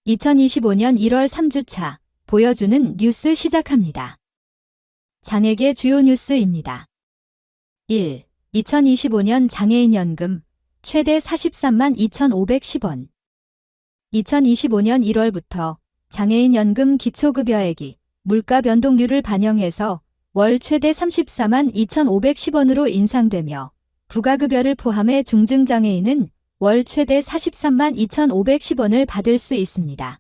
2025년 1월 3주차 보여주는 뉴스 시작합니다. 장에게 주요 뉴스입니다. 1. 2025년 장애인 연금 최대 43만 2,510원. 2025년 1월부터 장애인 연금 기초급여액이 물가 변동률을 반영해서 월 최대 34만 2,510원으로 인상되며 부가급여를 포함해 중증장애인은 월 최대 43만 2,510원을 받을 수 있습니다.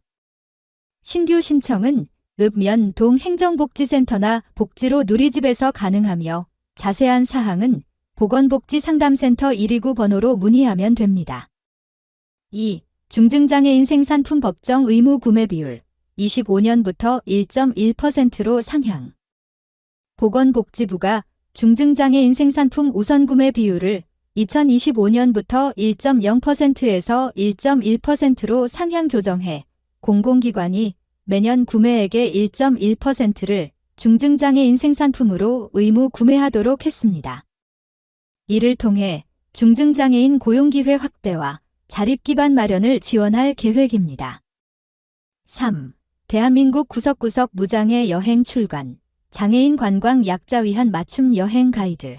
신규 신청은 읍면 동행정복지센터나 복지로 누리집에서 가능하며 자세한 사항은 보건복지상담센터 129 번호로 문의하면 됩니다. 2. 중증장애인 생산품 법정 의무 구매 비율 25년부터 1.1%로 상향. 보건복지부가 중증장애인 생산품 우선 구매 비율을 2025년부터 1.0%에서 1.1%로 상향 조정해 공공기관이 매년 구매액의 1.1%를 중증장애인 생산품으로 의무 구매하도록 했습니다. 이를 통해 중증장애인 고용기회 확대와 자립기반 마련을 지원할 계획입니다. 3. 대한민국 구석구석 무장애 여행 출간, 장애인 관광 약자 위한 맞춤 여행 가이드.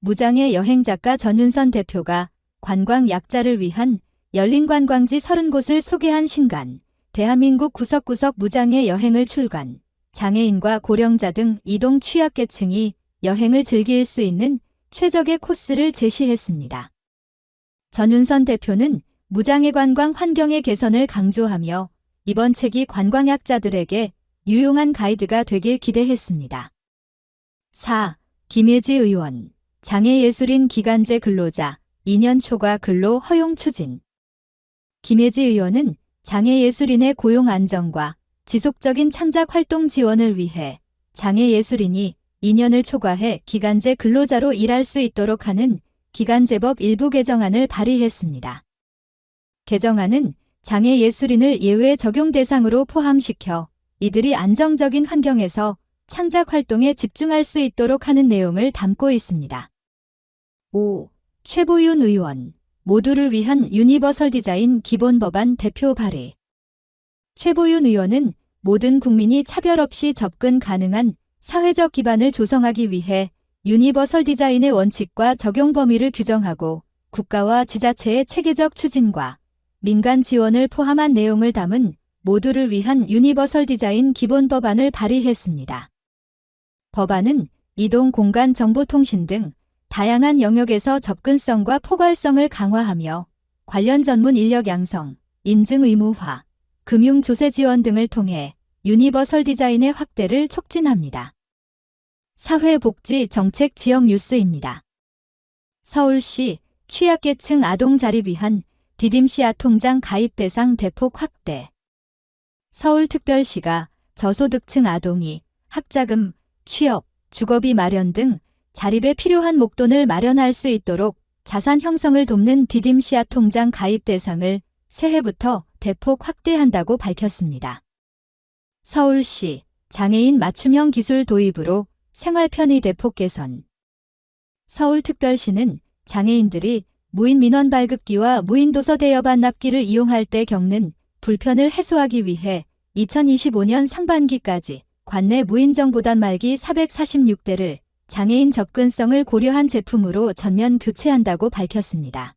무장애 여행작가 전윤선 대표가 관광 약자를 위한 열린 관광지 30곳을 소개한 신간, 대한민국 구석구석 무장애 여행을 출간, 장애인과 고령자 등 이동 취약계층이 여행을 즐길 수 있는 최적의 코스를 제시했습니다. 전윤선 대표는 무장애 관광 환경의 개선을 강조하며 이번 책이 관광약자들에게 유용한 가이드가 되길 기대했습니다. 4. 김예지 의원, 장애예술인 기간제 근로자 2년 초과 근로 허용 추진. 김예지 의원은 장애예술인의 고용 안정과 지속적인 창작 활동 지원을 위해 장애예술인이 2년을 초과해 기간제 근로자로 일할 수 있도록 하는 기간제법 일부 개정안을 발의했습니다. 개정안은 장애예술인을 예외 적용 대상으로 포함시켜 이들이 안정적인 환경에서 창작 활동에 집중할 수 있도록 하는 내용을 담고 있습니다. 5. 최보윤 의원, 모두를 위한 유니버설 디자인 기본법안 대표 발의. 최보윤 의원은 모든 국민이 차별 없이 접근 가능한 사회적 기반을 조성하기 위해 유니버설 디자인의 원칙과 적용 범위를 규정하고 국가와 지자체의 체계적 추진과 민간 지원을 포함한 내용을 담은 모두를 위한 유니버설 디자인 기본법안을 발의했습니다. 법안은 이동 공간 정보통신 등 다양한 영역에서 접근성과 포괄성을 강화하며 관련 전문 인력 양성, 인증 의무화, 금융 조세 지원 등을 통해 유니버설 디자인의 확대를 촉진합니다. 사회복지 정책 지역 뉴스입니다. 서울시 취약계층 아동 자립 위한 디딤씨 통장 가입 대상 대폭 확대. 서울특별시가 저소득층 아동이 학자금, 취업, 주거비 마련 등 자립에 필요한 목돈을 마련할 수 있도록 자산 형성을 돕는 디딤씨 통장 가입 대상을 새해부터 대폭 확대한다고 밝혔습니다. 서울시 장애인 맞춤형 기술 도입으로 생활 편의 대폭 개선. 서울특별시는 장애인들이 무인 민원 발급기와 무인 도서 대여반 납기를 이용할 때 겪는 불편을 해소하기 위해 2025년 상반기까지 관내 무인 정보단 말기 446대를 장애인 접근성을 고려한 제품으로 전면 교체한다고 밝혔습니다.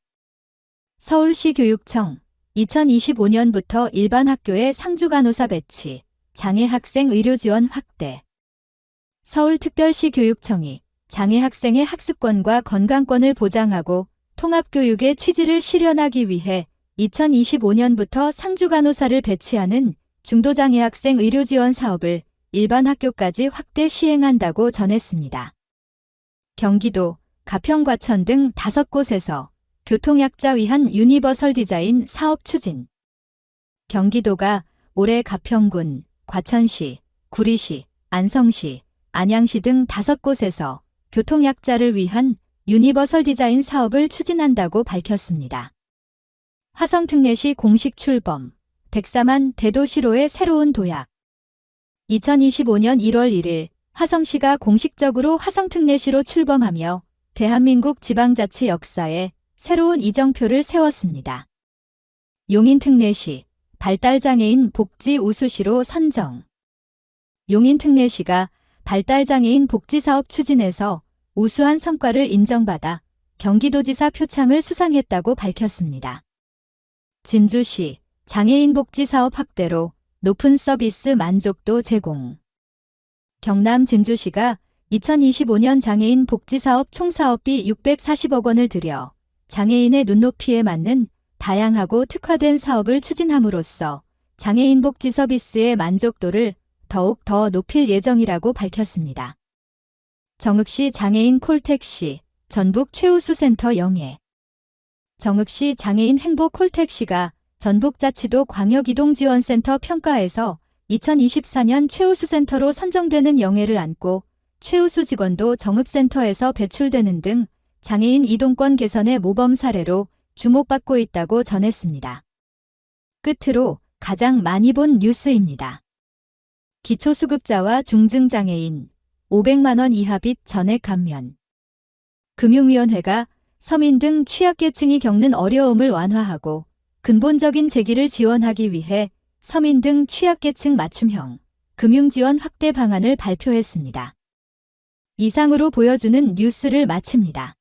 서울시 교육청 2025년부터 일반 학교에 상주 간호사 배치, 장애 학생 의료 지원 확대. 서울특별시 교육청이 장애 학생의 학습권과 건강권을 보장하고 통합교육의 취지를 실현하기 위해 2025년부터 상주 간호사를 배치하는 중도장애 학생 의료 지원 사업을 일반 학교까지 확대 시행한다고 전했습니다. 경기도, 가평, 과천 등 5곳에서 교통약자 위한 유니버설 디자인 사업 추진. 경기도가 올해 가평군, 과천시, 구리시, 안성시, 안양시 등 5곳에서 교통약자를 위한 유니버설 디자인 사업을 추진한다고 밝혔습니다. 화성특례시 공식 출범, 104만 대도시로의 새로운 도약. 2025년 1월 1일 화성시가 공식적으로 화성특례시로 출범하며 대한민국 지방자치 역사에 새로운 이정표를 세웠습니다. 용인특례시, 발달장애인 복지 우수시로 선정. 용인 특례시가 발달장애인 복지사업 추진에서 우수한 성과를 인정받아 경기도지사 표창을 수상했다고 밝혔습니다. 진주시 장애인 복지사업 확대로 높은 서비스 만족도 제공. 경남 진주시가 2025년 장애인 복지사업 총사업비 640억 원을 들여 장애인의 눈높이에 맞는 다양하고 특화된 사업을 추진함으로써 장애인 복지 서비스의 만족도를 더욱 더 높일 예정이라고 밝혔습니다. 정읍시 장애인 콜택시 전북 최우수센터 영예. 정읍시 장애인 행복 콜택시가 전북자치도 광역이동지원센터 평가에서 2024년 최우수센터로 선정되는 영예를 안고 최우수 직원도 정읍센터에서 배출되는 등 장애인 이동권 개선의 모범 사례로 주목받고 있다고 전했습니다. 끝으로 가장 많이 본 뉴스입니다. 기초수급자와 중증장애인 500만 원 이하 빚 전액 감면. 금융위원회가 서민 등 취약계층이 겪는 어려움을 완화하고 근본적인 재기를 지원하기 위해 서민 등 취약계층 맞춤형 금융지원 확대 방안을 발표했습니다. 이상으로 보여주는 뉴스를 마칩니다.